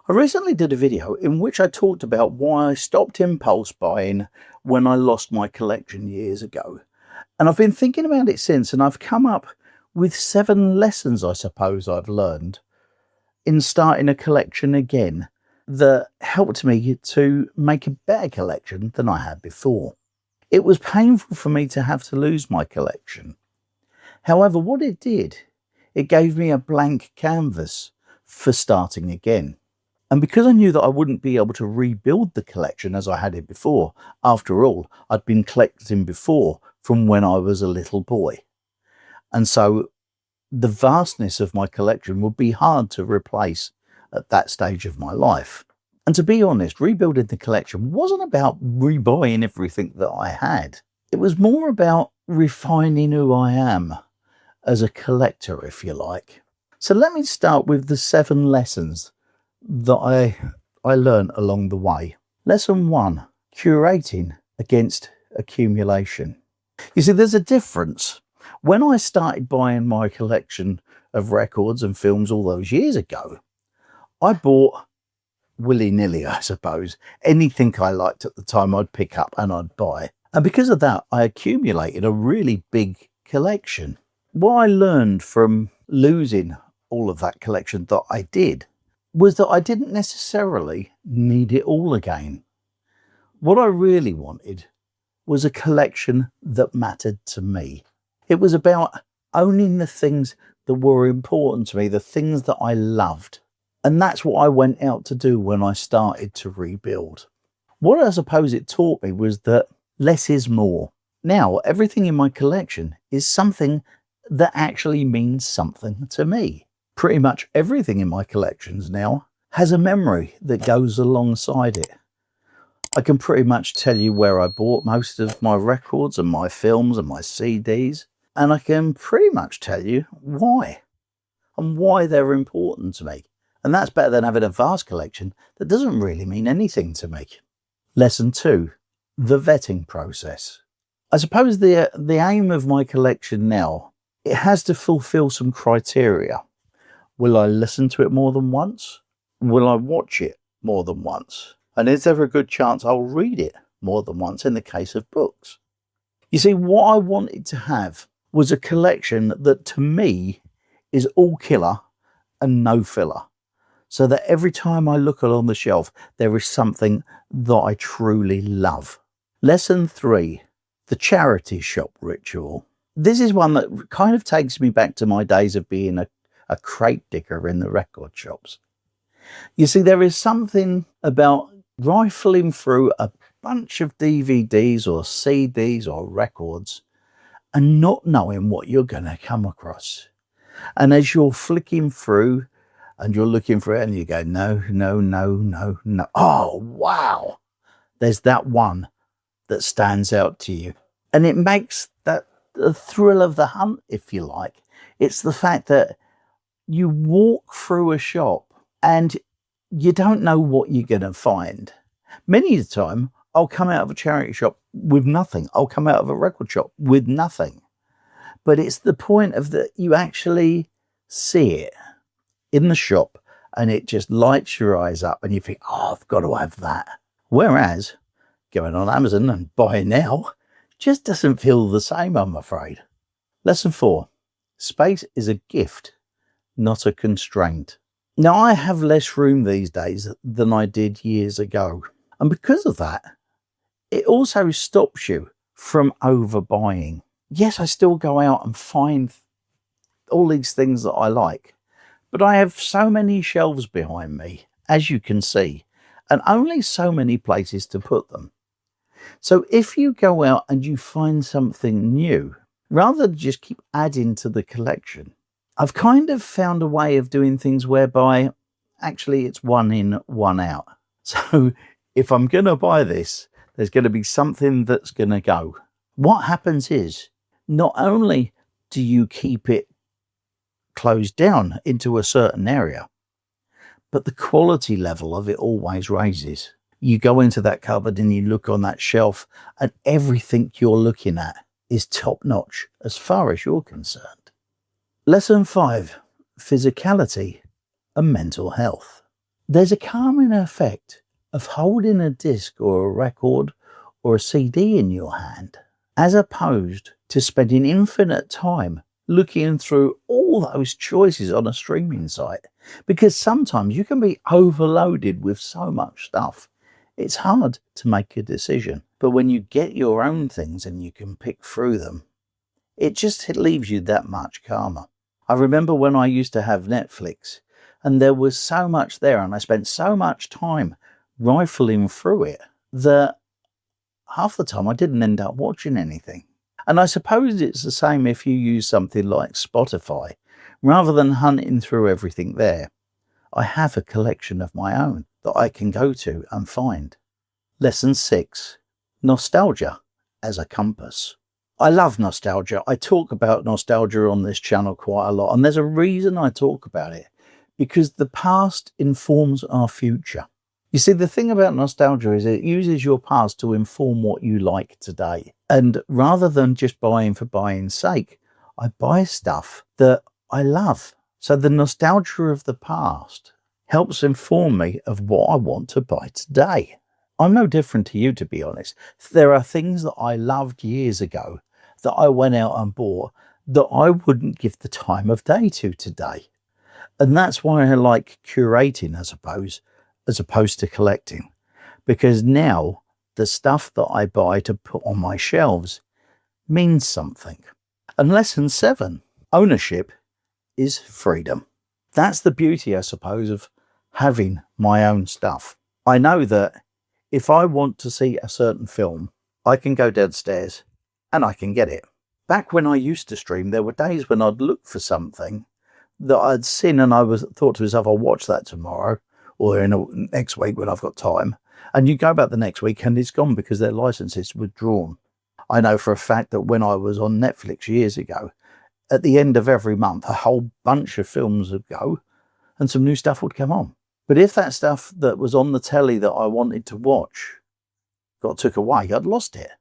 I recently did a video in which I talked about why I stopped impulse buying when I lost my collection years ago. And I've been thinking about it since, and I've come up with 7 lessons I suppose I've learned in starting a collection again that helped me to make a better collection than I had before. It was painful for me to have to lose my collection. However, what it did, it gave me a blank canvas for starting again. And because I knew that I wouldn't be able to rebuild the collection as I had it before, after all, I'd been collecting before from when I was a little boy. And so the vastness of my collection would be hard to replace at that stage of my life. And to be honest, rebuilding the collection wasn't about rebuying everything that I had. It was more about refining who I am as a collector, if you like. So let me start with the 7 lessons that I learned along the way. Lesson 1, curating against accumulation. You see, there's a difference. When I started buying my collection of records and films all those years ago, I bought willy-nilly, I suppose. Anything I liked at the time I'd pick up and I'd buy. And because of that, I accumulated a really big collection. What I learned from losing all of that collection that I did was that I didn't necessarily need it all again. What I really wanted was a collection that mattered to me. It was about owning the things that were important to me, the things that I loved. And that's what I went out to do when I started to rebuild. What I suppose it taught me was that less is more. Now, everything in my collection is something that actually means something to me. Pretty much everything in my collections now has a memory that goes alongside it. I can pretty much tell you where I bought most of my records and my films and my CDs, and I can pretty much tell you why and why they're important to me. And that's better than having a vast collection that doesn't really mean anything to me. Lesson 2, the vetting process. I suppose the aim of my collection now, it has to fulfill some criteria. Will I listen to it more than once? Will I watch it more than once? And is there a good chance I'll read it more than once in the case of books? You see, what I wanted to have was a collection that to me is all killer and no filler. So that every time I look along the shelf, there is something that I truly love. Lesson 3, the charity shop ritual. This is one that kind of takes me back to my days of being a crate digger in the record shops. You see, there is something about rifling through a bunch of DVDs or CDs or records and not knowing what you're going to come across. And as you're flicking through and you're looking for it and you go, no, no, no, no, no. Oh, wow. There's that one that stands out to you. And it makes that the thrill of the hunt, if you like. It's the fact that you walk through a shop and you don't know what you're going to find. Many of the time, I'll come out of a charity shop with nothing. I'll come out of a record shop with nothing. But it's the point of that you actually see it in the shop and it just lights your eyes up and you think, oh, I've got to have that. Whereas going on Amazon and buying now just doesn't feel the same, I'm afraid. Lesson 4, space is a gift, not a constraint. Now, I have less room these days than I did years ago. And because of that, it also stops you from overbuying. Yes, I still go out and find all these things that I like, but I have so many shelves behind me, as you can see, and only so many places to put them. So if you go out and you find something new, rather than just keep adding to the collection, I've kind of found a way of doing things whereby actually it's one in, one out. So if I'm going to buy this, there's going to be something that's going to go. What happens is, not only do you keep it closed down into a certain area, but the quality level of it always raises. You go into that cupboard and you look on that shelf and everything you're looking at is top notch as far as you're concerned. Lesson 5, physicality and mental health. There's a calming effect of holding a disc or a record or a CD in your hand, as opposed to spending infinite time looking through all those choices on a streaming site. Because sometimes you can be overloaded with so much stuff. It's hard to make a decision. But when you get your own things and you can pick through them, it leaves you that much calmer. I remember when I used to have Netflix and there was so much there and I spent so much time rifling through it that half the time I didn't end up watching anything. And I suppose it's the same if you use something like Spotify. Rather than hunting through everything there, I have a collection of my own that I can go to and find. Lesson 6. Nostalgia as a compass. I love nostalgia. I talk about nostalgia on this channel quite a lot, and there's a reason I talk about it, because the past informs our future. You see, the thing about nostalgia is it uses your past to inform what you like today. And rather than just buying for buying's sake, I buy stuff that I love. So the nostalgia of the past helps inform me of what I want to buy today. I'm no different to you, to be honest. There are things that I loved years ago that I went out and bought that I wouldn't give the time of day to today. And that's why I like curating, I suppose, as opposed to collecting. Because now the stuff that I buy to put on my shelves means something. And lesson 7, ownership is freedom. That's the beauty, I suppose, of having my own stuff. I know that if I want to see a certain film, I can go downstairs and I can get it. Back when I used to stream, there were days when I'd look for something that I'd seen and thought to myself, I'll watch that tomorrow or next week when I've got time. And you go back the next week and it's gone because their license is withdrawn. I know for a fact that when I was on Netflix years ago, at the end of every month, a whole bunch of films would go and some new stuff would come on. But if that stuff that was on the telly that I wanted to watch got took away, I'd lost it.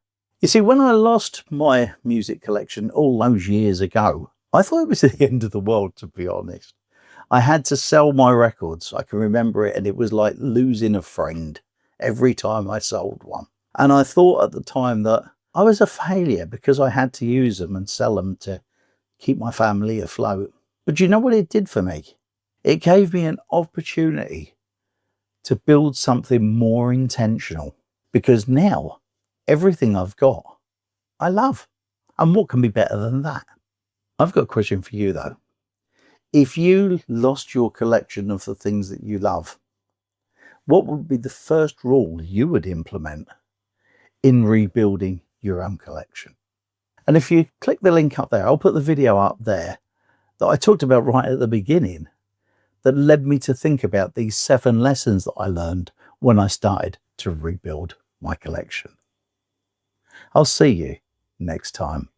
You see, when I lost my music collection all those years ago, I thought it was the end of the world, to be honest. I had to sell my records. I can remember it, and it was like losing a friend every time I sold one. And I thought at the time that I was a failure because I had to use them and sell them to keep my family afloat. But you know what it did for me? It gave me an opportunity to build something more intentional, because now everything I've got, I love. And what can be better than that? I've got a question for you though. If you lost your collection of the things that you love, what would be the first rule you would implement in rebuilding your own collection? And if you click the link up there, I'll put the video up there that I talked about right at the beginning that led me to think about these 7 lessons that I learned when I started to rebuild my collection. I'll see you next time.